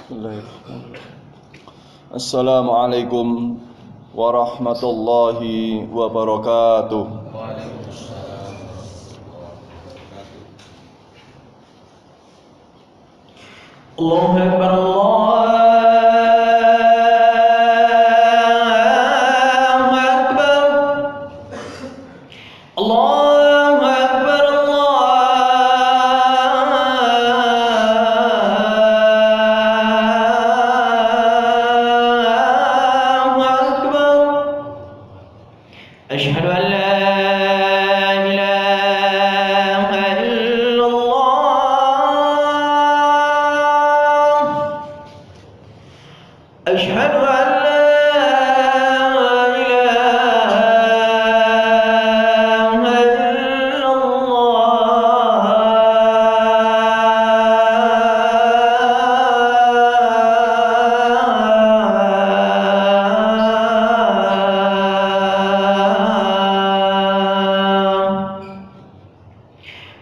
Bismillahirrahmanirrahim. Assalamualaikum warahmatullahi wabarakatuh. Allahu Akbar, Allahu Akbar, Allahu Akbar, Allahu Akbar. Asyhadu an la ilaha illallah. أشهد أن لا إله إلا الله.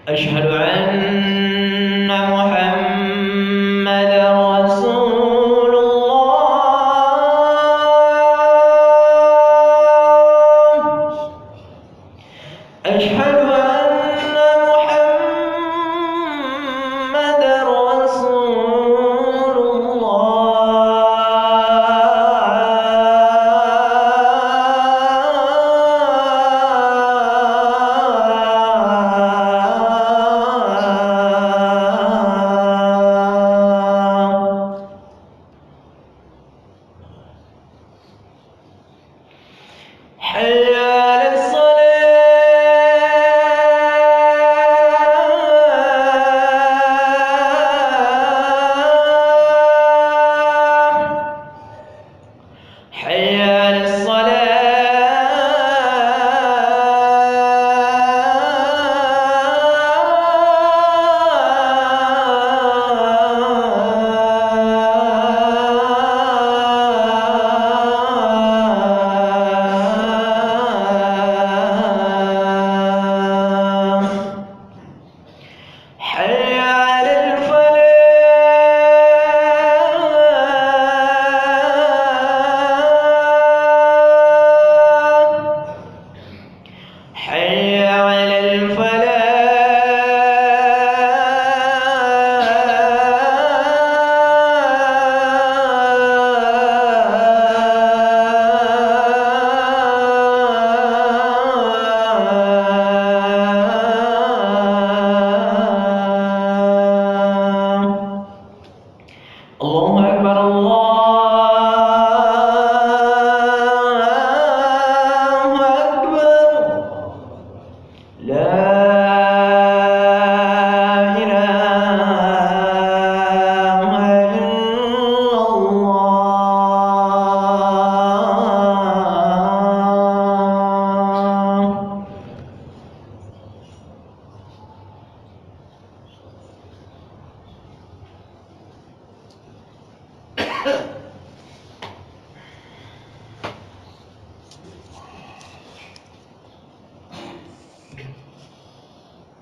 أشهد أن محمدا رسول الله. أشهد أن محمدا رسول الله. حي على الصلاة. حي على الصلاة. حي على الفلاح. حي على الفلاح. الله أكبر، الله أكبر. لا إله إلا الله.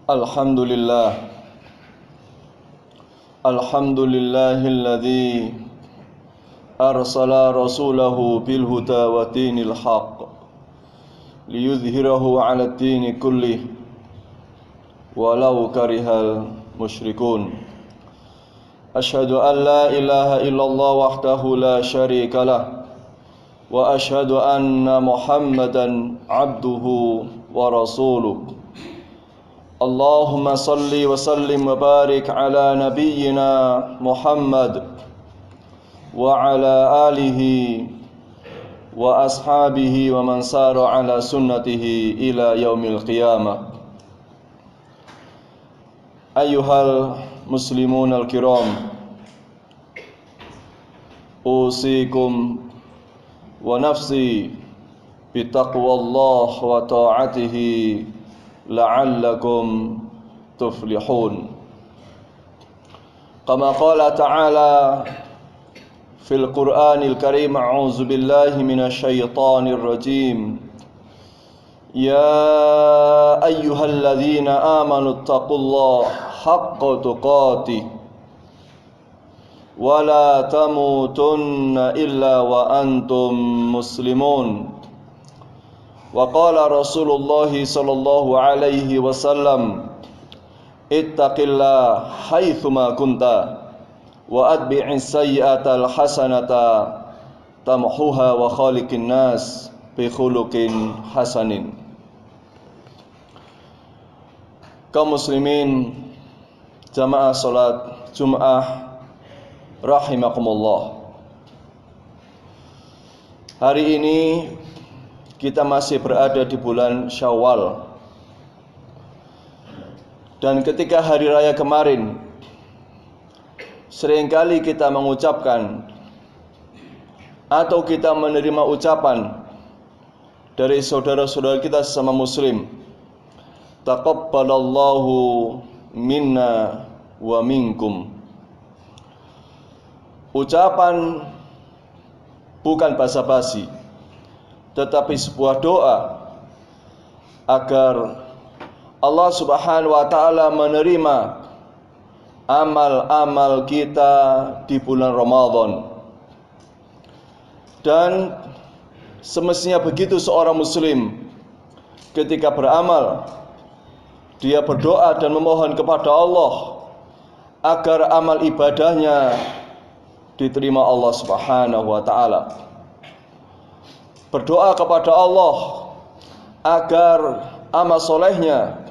Alhamdulillah. Alhamdulillahilladzi arsala rasulahu bil huda wa dinil haqq liyudhhirahu 'alad dini kullih walau karihal musyrikun. Asyhadu an la ilaha illallah wahdahu la syarikalah wa asyhadu anna Muhammadan 'abduhu wa rasuluh. Allahumma salli wa sallim wa barik ala nabiyyina Muhammad wa ala alihi wa ashabihi wa man sara ala sunnatihi ila yaumil qiyamah. Ayyuhal muslimun al-kiram, usikum wa nafsi bitaqwallah wa ta'atihi la'allakum tuflihun. Kama qala ta'ala fil Qur'anil Karim, a'udzu billahi minasy syaithanir rajim. Ya ayyuhalladzina amanu taqullaha haqqa tuqatih ولا تموتن إلا وأنتم مسلمون. وقال رسول الله صلى الله عليه وسلم اتق الله حيثما كنت وأتبع السيئة الحسنة تمحوها وخالق الناس بخلق حسن. Kaum muslimin jamaah salat Jum'ah rahimakumullah. Hari ini kita masih berada di bulan Syawal. Dan ketika hari raya kemarin, seringkali kita mengucapkan atau kita menerima ucapan dari saudara-saudara kita sesama muslim, taqabbalallahu minna wa minkum. Ucapan bukan basa-basi, tetapi sebuah doa agar Allah Subhanahu wa taala menerima amal-amal kita di bulan Ramadan. Dan semestinya begitu seorang muslim ketika beramal, dia berdoa dan memohon kepada Allah agar amal ibadahnya diterima Allah Subhanahu wa taala. Berdoa kepada Allah agar amal solehnya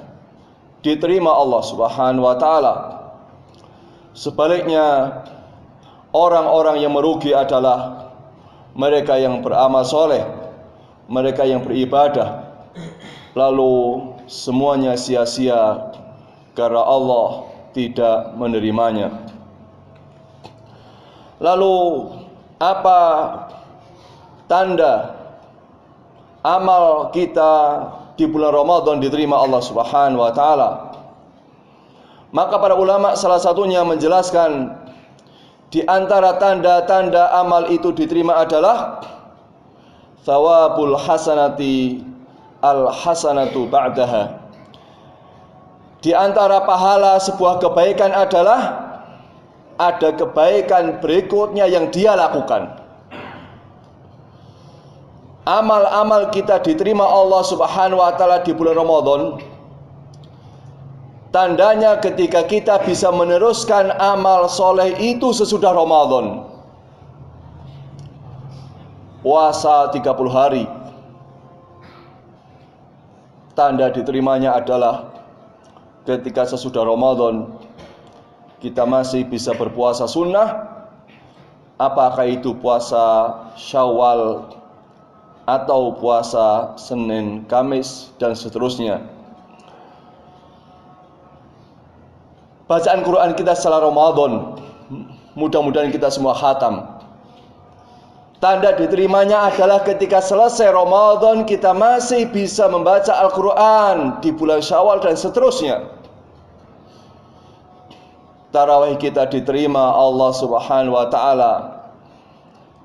diterima Allah Subhanahu wa taala. Sebaliknya, orang-orang yang merugi adalah mereka yang beramal soleh, mereka yang beribadah, lalu semuanya sia-sia karena Allah tidak menerimanya. Lalu apa tanda amal kita di bulan Ramadan diterima Allah Subhanahu wa taala? Maka para ulama salah satunya menjelaskan di antara tanda-tanda amal itu diterima adalah thawabul hasanati al hasanatu ba'daha. Di antara pahala sebuah kebaikan adalah ada kebaikan berikutnya yang dia lakukan. Amal-amal kita diterima Allah Subhanahu wa taala di bulan Ramadan. Tandanya ketika kita bisa meneruskan amal soleh itu sesudah Ramadan. Puasa 30 hari. Tanda diterimanya adalah ketika sesudah Ramadan kita masih bisa berpuasa sunnah, apakah itu puasa Syawal atau puasa Senin, Kamis, dan seterusnya. Bacaan Quran kita setelah Ramadan, mudah-mudahan kita semua khatam. Tanda diterimanya adalah ketika selesai Ramadan kita masih bisa membaca Al-Quran di bulan Syawal dan seterusnya. Tarawih kita diterima Allah Subhanahu wa taala.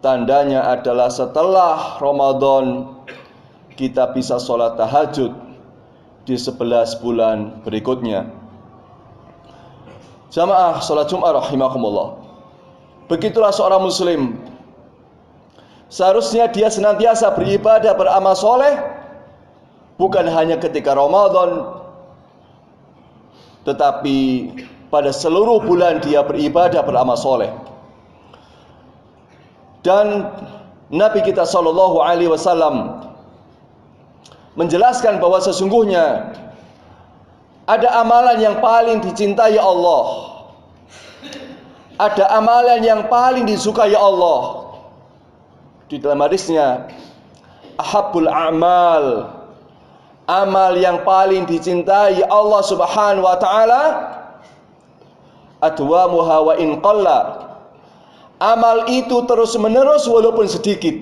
Tandanya adalah setelah Ramadan kita bisa sholat tahajud di 11 bulan berikutnya. Jamaah sholat Jum'ah rahimakumullah. Begitulah seorang muslim. Seharusnya dia senantiasa beribadah, beramal soleh, bukan hanya ketika Ramadan, tetapi pada seluruh bulan dia beribadah, beramal soleh. Dan Nabi kita Shallallahu Alaihi Wasallam menjelaskan bahwa sesungguhnya ada amalan yang paling dicintai Allah, ada amalan yang paling disukai Allah. Di dalam hadisnya, ahabbul a'mal, amal yang paling dicintai Allah Subhanahu wa taala, adwamuha wa in qalla, amal itu terus menerus walaupun sedikit,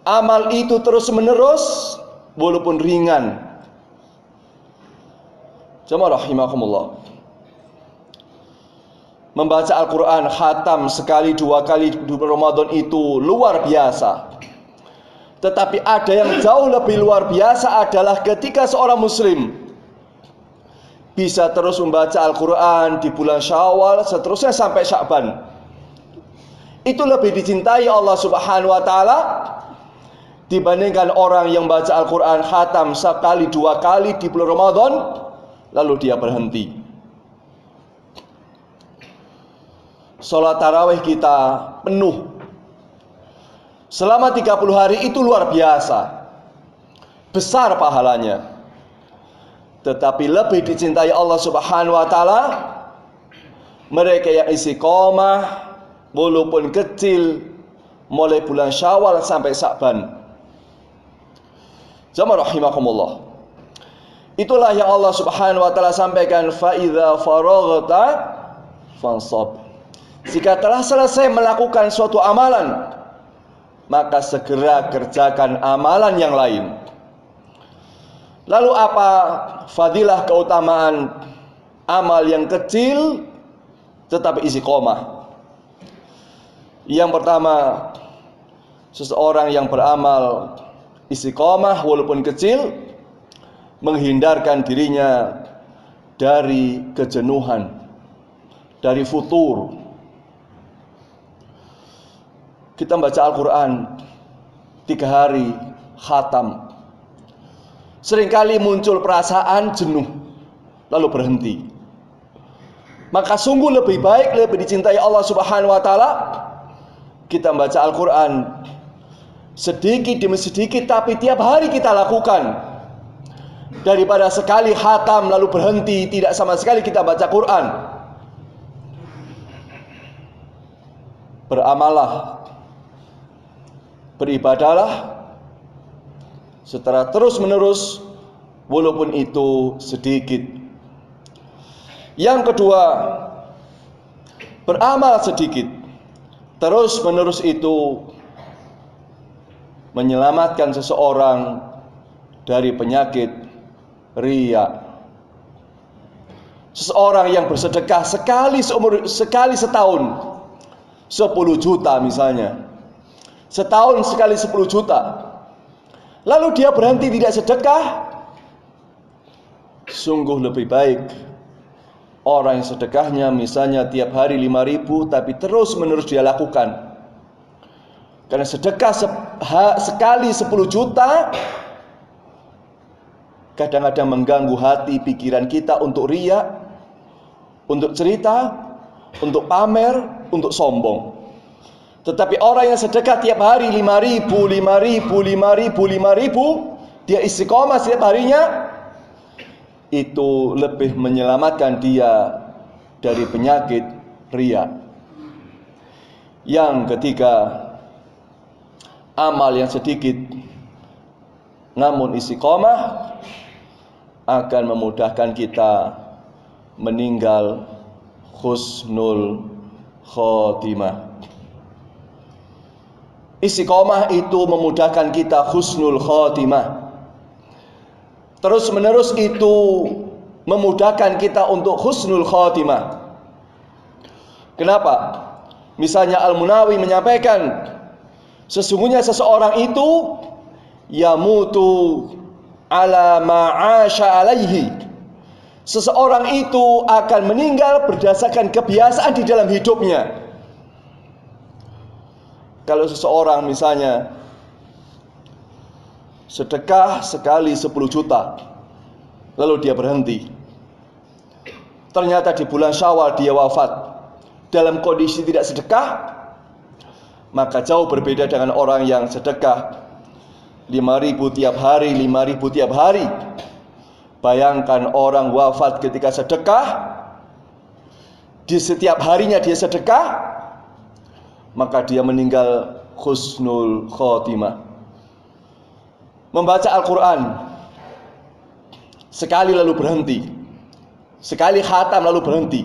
amal itu terus menerus walaupun ringan. Jamaah rahimakumullah. Membaca Al-Quran khatam sekali dua kali di Ramadan itu luar biasa. Tetapi ada yang jauh lebih luar biasa adalah ketika seorang muslim bisa terus membaca Al-Quran di bulan Syawal, seterusnya sampai Sya'ban, itu lebih dicintai Allah Subhanahu wa Ta'ala dibandingkan orang yang baca Al-Quran khatam sekali, 2 kali di bulan Ramadan, lalu dia berhenti. Sholat tarawih kita penuh selama 30 hari, itu luar biasa, besar pahalanya. Tetapi lebih dicintai Allah Subhanahu wa Ta'ala mereka yang istiqomah walaupun kecil mulai bulan Syawal sampai Sya'ban. Jamaah rahimakumullah, itulah yang Allah Subhanahu wa Ta'ala sampaikan, fa idza faraghta fansab. Jika telah selesai melakukan suatu amalan, maka segera kerjakan amalan yang lain. Lalu apa fadilah keutamaan amal yang kecil tetapi istiqomah? Yang pertama, seseorang yang beramal istiqomah walaupun kecil menghindarkan dirinya dari kejenuhan, dari futur. Kita baca Al-Quran 3 hari khatam, seringkali muncul perasaan jenuh lalu berhenti. Maka sungguh lebih baik, lebih dicintai Allah Subhanahu wa Ta'ala kita membaca Al-Quran sedikit demi sedikit tapi tiap hari kita lakukan, daripada sekali khatam lalu berhenti, tidak sama sekali kita baca Quran. Beramallah, beribadalah secara terus menerus walaupun itu sedikit. Yang kedua, beramal sedikit terus menerus itu menyelamatkan seseorang dari penyakit riya. Seseorang yang bersedekah sekali setahun 10 juta misalnya, setahun sekali 10 juta, lalu dia berhenti tidak sedekah, sungguh lebih baik orang yang sedekahnya misalnya tiap hari 5.000 tapi terus menerus dia lakukan. Karena sedekah sekali 10 juta kadang-kadang mengganggu hati pikiran kita untuk riya, untuk cerita, untuk pamer, untuk sombong. Tetapi orang yang sedekah tiap hari 5.000, 5.000, 5.000, 5.000, dia istiqomah setiap harinya, itu lebih menyelamatkan dia dari penyakit riya. Yang ketiga, amal yang sedikit namun istiqomah akan memudahkan kita meninggal husnul khotimah. Istiqomah itu memudahkan kita husnul khotimah. Terus menerus itu memudahkan kita untuk husnul khotimah. Kenapa? Misalnya Al-Munawi menyampaikan, sesungguhnya seseorang itu yamutu ala ma'asha alaihi. Seseorang itu akan meninggal berdasarkan kebiasaan di dalam hidupnya. Kalau seseorang misalnya sedekah sekali 10 juta lalu dia berhenti, ternyata di bulan Syawal dia wafat dalam kondisi tidak sedekah, maka jauh berbeda dengan orang yang sedekah 5.000 tiap hari, 5.000 tiap hari. Bayangkan orang wafat ketika sedekah, di setiap harinya dia sedekah, maka dia meninggal husnul khotimah. Membaca Al-Quran sekali lalu berhenti, sekali khatam lalu berhenti,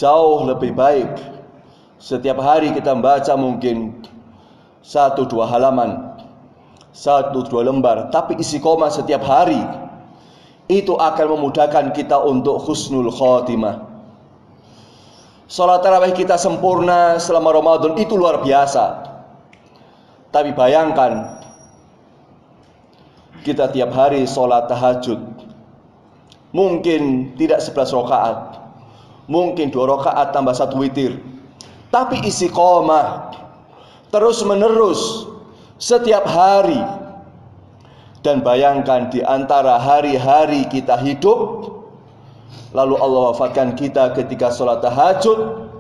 jauh lebih baik setiap hari kita membaca mungkin 1-2 halaman, 1-2 lembar, tapi istiqomah setiap hari. Itu akan memudahkan kita untuk husnul khotimah. Salat tarawih kita sempurna selama Ramadan itu luar biasa. Tapi bayangkan kita tiap hari salat tahajud, Mungkin tidak 11 rakaat, mungkin 2 rakaat tambah 1 witir, tapi istiqomah terus menerus setiap hari. Dan bayangkan di antara hari-hari kita hidup, lalu Allah wafatkan kita ketika sholat tahajud,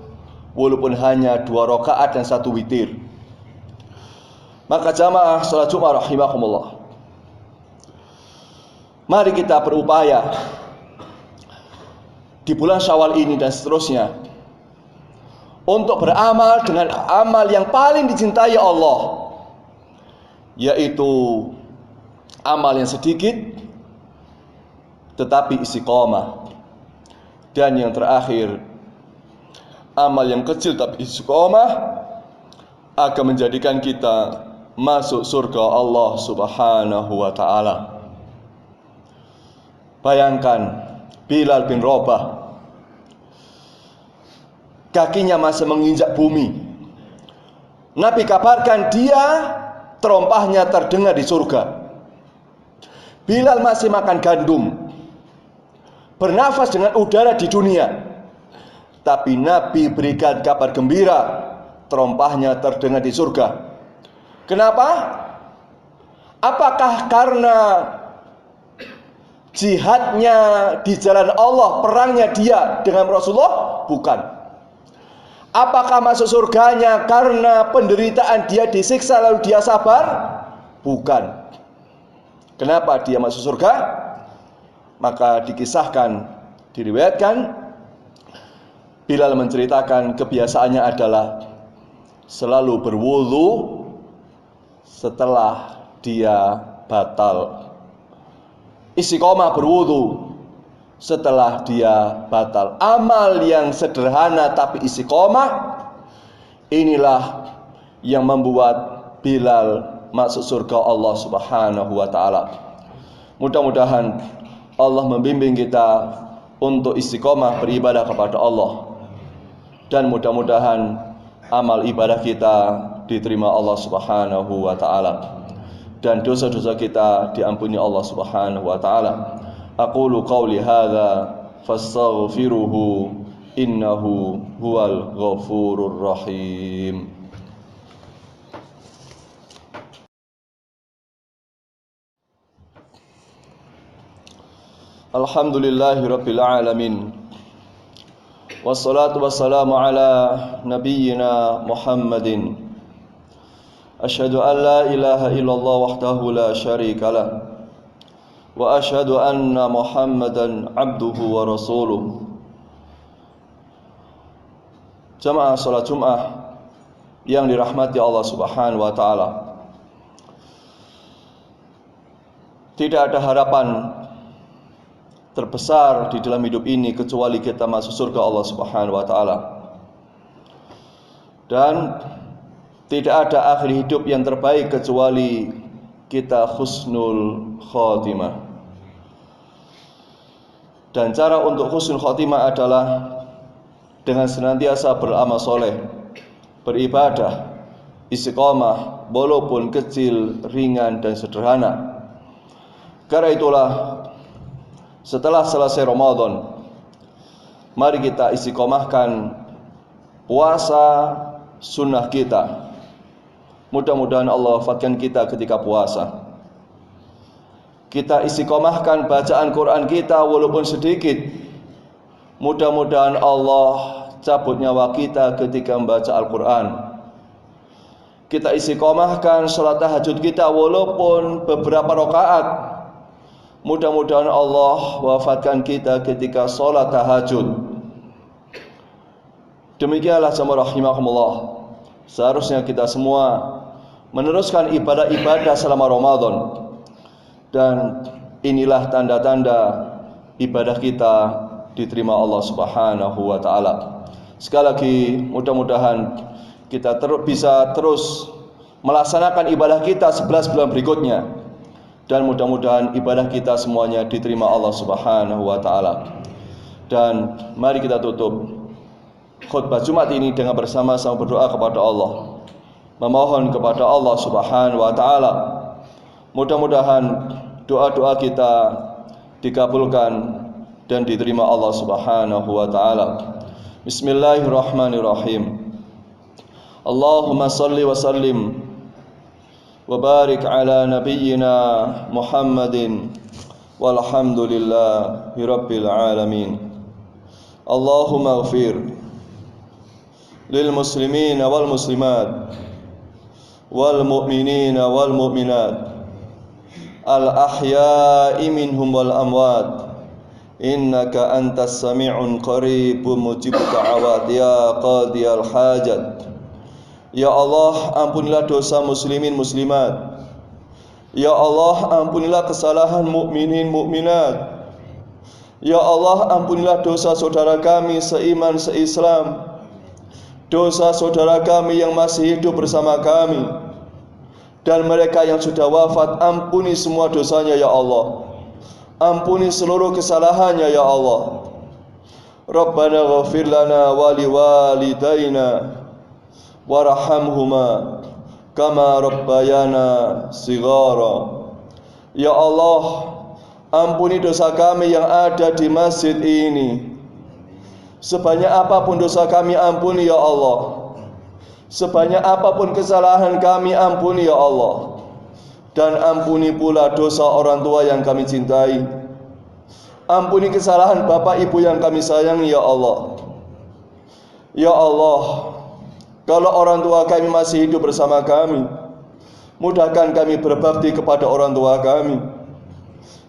walaupun hanya 2 rakaat dan 1 witir. Maka jamaah sholat Jumat rahimakumullah, mari kita berupaya di bulan Syawal ini dan seterusnya untuk beramal dengan amal yang paling dicintai Allah, yaitu amal yang sedikit tetapi istiqomah. Dan yang terakhir, amal yang kecil tapi istiqomah akan menjadikan kita masuk surga Allah Subhanahu wa ta'ala. Bayangkan Bilal bin Rabah, kakinya masih menginjak bumi. Nabi kabarkan dia terompahnya terdengar di surga. Bilal masih makan gandum, bernafas dengan udara di dunia, tapi Nabi berikan kabar gembira, terompahnya terdengar di surga. Kenapa? Apakah karena jihadnya di jalan Allah, perangnya dia dengan Rasulullah? Bukan. Apakah masuk surganya karena penderitaan dia disiksa lalu dia sabar? Bukan. Kenapa dia masuk surga? Maka dikisahkan, diriwayatkan, Bilal menceritakan kebiasaannya adalah selalu berwudu setelah dia batal. Istiqomah berwudu setelah dia batal. Amal yang sederhana tapi istiqomah, inilah yang membuat Bilal masuk surga Allah Subhanahu wa ta'ala. Mudah-mudahan Allah membimbing kita untuk istiqomah beribadah kepada Allah, dan mudah-mudahan amal ibadah kita diterima Allah Subhanahu wa ta'ala, dan dosa-dosa kita diampuni Allah Subhanahu wa ta'ala. Aqulu qawli hadza fastaghfiruhu innahu huwal ghafurur rahim. Alhamdulillahi rabbil alamin, wassalatu wassalamu ala nabiyyina Muhammadin. Asyhadu an la ilaha illallah wahdahu la syarikalah, wa asyhadu anna Muhammadan abduhu wa rasuluh. Jamaah salat Jumat yang dirahmati Allah Subhanahu wa ta'ala, tidak ada harapan terbesar di dalam hidup ini kecuali kita masuk surga Allah Subhanahu wa ta'ala. Dan tidak ada akhir hidup yang terbaik kecuali kita husnul khotimah. Dan cara untuk husnul khotimah adalah dengan senantiasa beramal soleh, beribadah, istiqomah, walaupun kecil, ringan dan sederhana. Karena itulah setelah selesai Ramadan, mari kita istiqomahkan puasa sunnah kita. Mudah-mudahan Allah wafatkan kita ketika puasa. Kita istiqomahkan bacaan Quran kita walaupun sedikit. Mudah-mudahan Allah cabut nyawa kita ketika membaca Al-Quran. Kita istiqomahkan salat tahajud kita walaupun beberapa rakaat. Mudah-mudahan Allah wafatkan kita ketika sholat tahajud. Demikianlah jamaah rahimakumullah, seharusnya kita semua meneruskan ibadah-ibadah selama Ramadan. Dan inilah tanda-tanda ibadah kita diterima Allah Subhanahu wa ta'ala. Sekali lagi, mudah-mudahan kita bisa terus melaksanakan ibadah kita 11 bulan berikutnya. Dan mudah-mudahan ibadah kita semuanya diterima Allah Subhanahu wa ta'ala. Dan mari kita tutup khutbah Jumat ini dengan bersama-sama berdoa kepada Allah, memohon kepada Allah Subhanahu wa ta'ala, mudah-mudahan doa-doa kita dikabulkan dan diterima Allah Subhanahu wa taala. Bismillahirrahmanirrahim. Allahumma salli wa sallim wa barik ala nabiyyina Muhammadin walhamdulillahi rabbil alamin. Allahumma ighfir lil muslimina wal muslimat wal mu'minina wal mu'minat al ahya'i minhum wal amwat innaka antas sami'un qaribun mujibud da'awat ya qadiyal hajat. Ya Allah, ampunilah dosa muslimin muslimat. Ya Allah, ampunilah kesalahan mukminin mukminat. Ya Allah, ampunilah dosa saudara kami seiman seislam, dosa saudara kami yang masih hidup bersama kami, dan mereka yang sudah wafat. Ampuni semua dosanya ya Allah. Ampuni seluruh kesalahannya ya Allah. Rabbana ghafir lana wa liwalidayna warhamhuma kama rabbayana shighara. Ya Allah, ampuni dosa kami yang ada di masjid ini. Sebanyak apapun dosa kami, ampuni ya Allah. Sebanyak apapun kesalahan kami, ampuni ya Allah. Dan ampuni pula dosa orang tua yang kami cintai. Ampuni kesalahan bapak ibu yang kami sayangi ya Allah. Ya Allah, kalau orang tua kami masih hidup bersama kami, mudahkan kami berbakti kepada orang tua kami.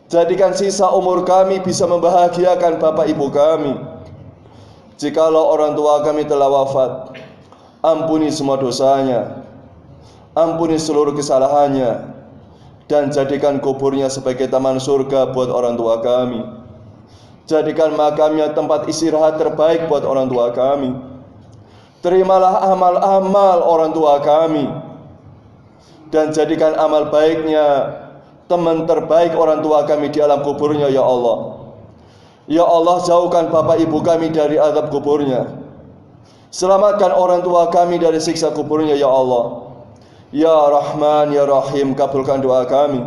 Jadikan sisa umur kami bisa membahagiakan bapak ibu kami. Jikalau orang tua kami telah wafat, ampuni semua dosanya, ampuni seluruh kesalahannya, dan jadikan kuburnya sebagai taman surga buat orang tua kami. Jadikan makamnya tempat istirahat terbaik buat orang tua kami. Terimalah amal-amal orang tua kami, dan jadikan amal baiknya teman terbaik orang tua kami di alam kuburnya ya Allah. Ya Allah, jauhkan bapak ibu kami dari azab kuburnya. Selamatkan orang tua kami dari siksa kuburnya ya Allah. Ya Rahman ya Rahim, kabulkan doa kami.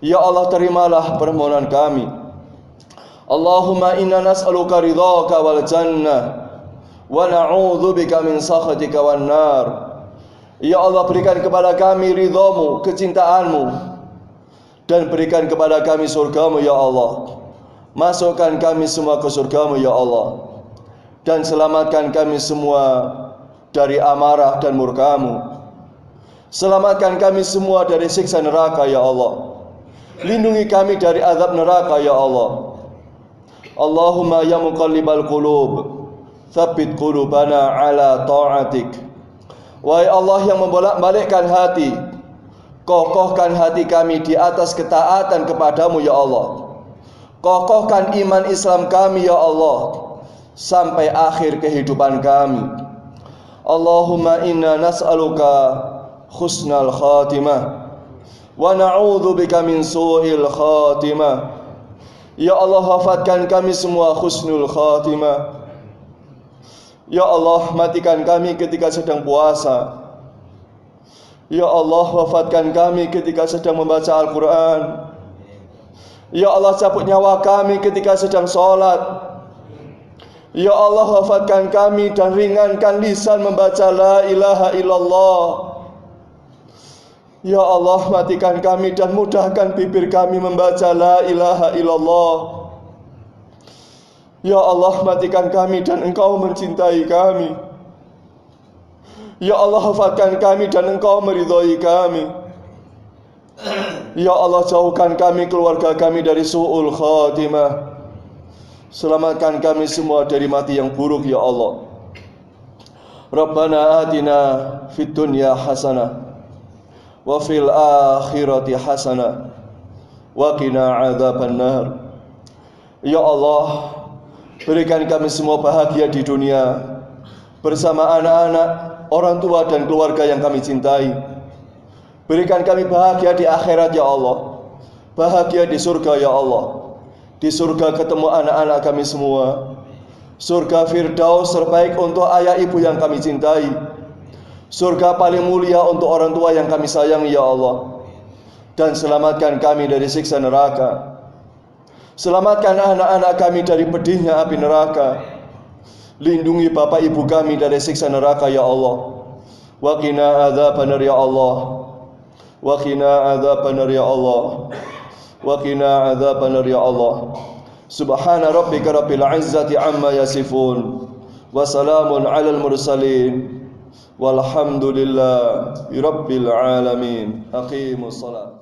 Ya Allah, terimalah permohonan kami. Allahumma inna nas'aluka ridhaka wal jannah wa na'udzubika min sakhatika wan nar. Ya Allah, berikan kepada kami ridhamu, kecintaanmu, dan berikan kepada kami surgamu ya Allah. Masukkan kami semua ke surgamu ya Allah, dan selamatkan kami semua dari amarah dan murkamu. Selamatkan kami semua dari siksa neraka ya Allah. Lindungi kami dari azab neraka ya Allah. Allahumma ya muqallibal qulub, tsabbit qulubana ala ta'atik. Wahai Allah yang membolak-balikkan hati, kokohkan hati kami di atas ketaatan kepadamu ya Allah. Kokohkan iman Islam kami ya Allah sampai akhir kehidupan kami. Allahumma inna nas'aluka husnal khatimah wa na'udzubika min su'il khatimah. Ya Allah, wafatkan kami semua husnul khatimah. Ya Allah, matikan kami ketika sedang puasa. Ya Allah, wafatkan kami ketika sedang membaca Al-Quran. Ya Allah, cabut nyawa kami ketika sedang sholat. Ya Allah, wafatkan kami dan ringankan lisan membaca la ilaha illallah. Ya Allah, matikan kami dan mudahkan bibir kami membaca la ilaha illallah. Ya Allah, matikan kami dan Engkau mencintai kami. Ya Allah, wafatkan kami dan Engkau meridhai kami. Ya Allah, jauhkan kami, keluarga kami dari su'ul khatimah. Selamatkan kami semua dari mati yang buruk ya Allah. Rabbana atina fid dunya hasanah wa fil akhirati hasanah wa qina adzabannar. Ya Allah, berikan kami semua bahagia di dunia bersama anak-anak, orang tua dan keluarga yang kami cintai. Berikan kami bahagia di akhirat ya Allah. Bahagia di surga ya Allah. Di surga ketemu anak-anak kami semua. Surga Firdaus terbaik untuk ayah ibu yang kami cintai. Surga paling mulia untuk orang tua yang kami sayangi ya Allah. Dan selamatkan kami dari siksa neraka. Selamatkan anak-anak kami dari pedihnya api neraka. Lindungi bapak ibu kami dari siksa neraka ya Allah. Wa qina adzabannar ya Allah. Wa qina adzabannar ya Allah. Wa qina adzabannar ya Allah. Subhana rabbika rabbil izzati amma yasifun. Wa salamun alal mursalin. Walhamdulillahi rabbil alamin. Aqimus shalah.